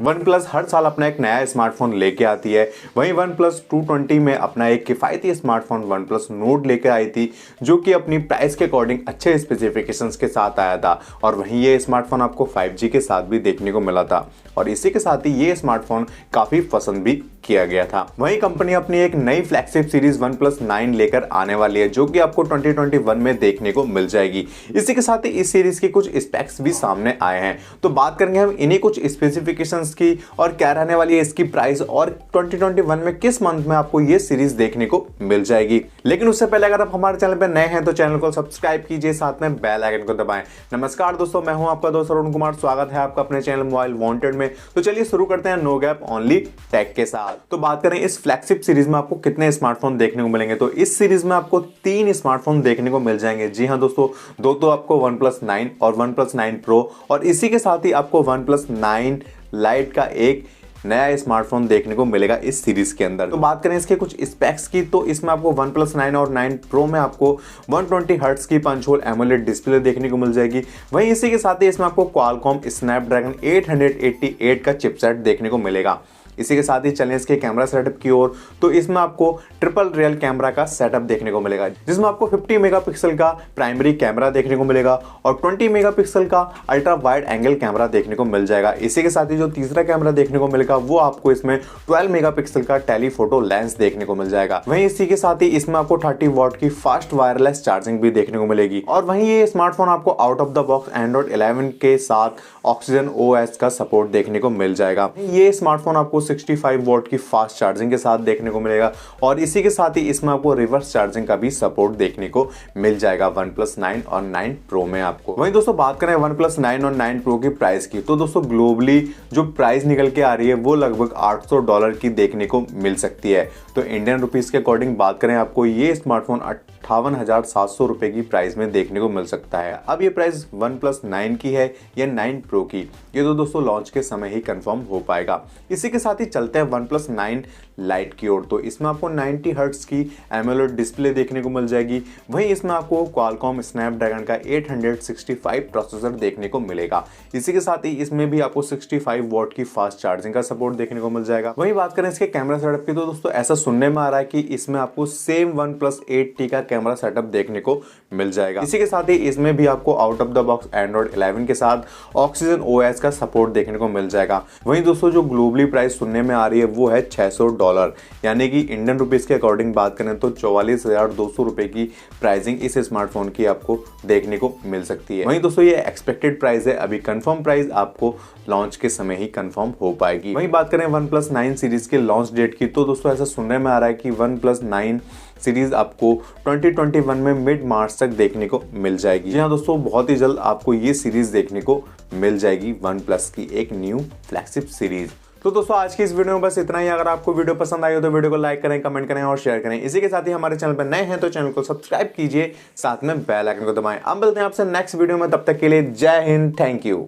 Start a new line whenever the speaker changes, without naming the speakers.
One plus हर साल अपना एक नया स्मार्टफोन लेके आती है। वहीं वन प्लस 220 में अपना एक किफ़ायती स्मार्टफोन वन प्लस नोट लेकर आई थी, जो कि अपनी प्राइस के अकॉर्डिंग अच्छे स्पेसिफिकेशंस के साथ आया था। और वहीं ये स्मार्टफोन आपको 5G के साथ भी देखने को मिला था और इसी के साथ ही ये स्मार्टफोन काफ़ी पसंद भी किया गया था। वहीं कंपनी अपनी एक नई फ्लैगशिप सीरीज वन प्लस 9 लेकर आने वाली है, जो कि आपको 2021 में देखने को मिल जाएगी। इसी के साथ ही इस सीरीज के कुछ स्पेक्स भी सामने आए हैं, तो बात करेंगे हम इन्हीं कुछ स्पेसिफिकेशंस की और क्या रहने वाली है इसकी प्राइस और 2021 में किस मंथ में आपको ये सीरीज देखने को मिल जाएगी। लेकिन उससे पहले अगर आप हमारे चैनल पर नए हैं तो चैनल को सब्सक्राइब कीजिए, साथ में बेल आइकन को दबाएं। नमस्कार दोस्तों, मैं हूं आपका दोस्त अरुण कुमार। स्वागत है आपका अपने चैनल मोबाइल वॉन्टेड में। तो चलिए शुरू करते हैं नो गैप ओनली टेक के साथ। तो बात करें इस फ्लैगशिप सीरीज में आपको कितने स्मार्टफोन देखने को मिलेंगे, तो इस सीरीज में आपको 3 स्मार्टफोन देखने को मिल जाएंगे। जी हां दोस्तों, दो तो आपको वन प्लस 9 और वन प्लस 9 प्रो और इसी के साथ ही आपको वन प्लस 9 लाइट का एक नया स्मार्टफोन देखने को मिलेगा इस सीरीज के अंदर। तो बात करें इसके कुछ स्पेक्स की, तो इसमें आपको वन प्लस 9 और 9 प्रो में आपको 120 हर्ट्ज की पंच होल एमोलेड डिस्प्ले देखने को मिल जाएगी। वहीं इसी के साथ ही इसमें आपको क्वालकॉम स्नैपड्रैगन 888 का चिपसेट देखने को मिलेगा। इसी के साथ ही चलें इसके कैमरा सेटअप की ओर, तो इसमें आपको ट्रिपल रियल कैमरा का सेटअप देखने को मिलेगा, जिसमें आपको 50 मेगापिक्सल का प्राइमरी कैमरा देखने को मिलेगा और 20 मेगापिक्सल का अल्ट्रा वाइड एंगल कैमरा देखने को मिल जाएगा। इसी के साथ ही जो तीसरा कैमरा देखने को मिलेगा वो आपको इसमें 12 मेगापिक्सल का टेलीफोटो लेंस देखने को मिल जाएगा। वहीं इसी के साथ ही इसमें आपको 30 वॉट की फास्ट वायरलेस चार्जिंग भी देखने को मिलेगी। और वहीं ये स्मार्टफोन आपको out of the box Android 11 के साथ ऑक्सीजन OS का सपोर्ट देखने को मिल जाएगा। ये स्मार्टफोन आपको 65 वॉट की फास्ट चार्जिंग के साथ देखने को मिलेगा और इसी के साथ ही इसमें आपको रिवर्स चार्जिंग का भी सपोर्ट देखने को मिल जाएगा वन प्लस 9 और 9 प्रो में आपको। वहीं दोस्तों बात करें वन प्लस 9 और 9 प्रो की प्राइस की, तो दोस्तों ग्लोबली जो प्राइस निकल के आ रही है वो लगभग $800 की देखने को मिल सकती है। तो इंडियन रुपीस के अकॉर्डिंग बात करें आपको ये स्मार्टफोन 58,700 रुपए की प्राइस में देखने को मिल सकता है। अब ये प्राइस वन प्लस 9 की है या 9 प्रो की, ये तो दोस्तों लॉन्च के समय ही कंफर्म हो पाएगा। इसी के साथ ही चलते हैं वन प्लस 9 लाइट की ओर, तो इसमें आपको 90 हर्ट्ज की एमोलेड डिस्प्ले देखने को मिल जाएगी। वहीं इसमें आपको क्वालकॉम स्नैपड्रैगन का 865 प्रोसेसर देखने को मिलेगा। इसी के साथ ही इसमें भी आपको 65 वॉट की फास्ट चार्जिंग का सपोर्ट देखने को मिल जाएगा। वहीं बात करें इसके कैमरा सेटअप की, तो दोस्तों ऐसा सुनने में आ रहा है कि इसमें आपको सेम वन प्लस 8T का कैमरा सेटअप देखने को मिल जाएगा। इसी के साथ ही इसमें भी आपको out of the box Android 11 के साथ ऑक्सीजन OS का सपोर्ट देखने को मिल जाएगा। वहीं दोस्तों जो ग्लोबली प्राइस सुनने में आ रही है वो है $600, यानी कि इंडियन रुपीस के अकॉर्डिंग बात करें तो 44,200 रुपए की प्राइसिंग इस स्मार्टफोन की आपको देखने को मिल सकती है। वहीं दोस्तों ये एक्सपेक्टेड प्राइस है, अभी कंफर्म प्राइस आपको लॉन्च के समय ही कंफर्म हो पाएगी। वहीं बात करें वन प्लस 9 सीरीज के लॉन्च डेट की, तो दोस्तों ऐसा सुनने में आ रहा है कि वन प्लस 9 सीरीज आपको 2021 में मिड मार्च तक देखने को मिल जाएगी। जी हाँ दोस्तों, बहुत ही जल्द आपको ये सीरीज देखने को मिल जाएगी वन प्लस की एक न्यू फ्लैगशिप सीरीज। तो दोस्तों आज की इस वीडियो में बस इतना ही। अगर आपको वीडियो पसंद आई हो तो वीडियो को लाइक करें, कमेंट करें और शेयर करें। इसी के साथ ही हमारे चैनल पर नए हैं तो चैनल को सब्सक्राइब कीजिए, साथ में बेल आइकन को दबाएं। अब मिलते हैं आपसे नेक्स्ट वीडियो में, तब तक के लिए जय हिंद, थैंक यू।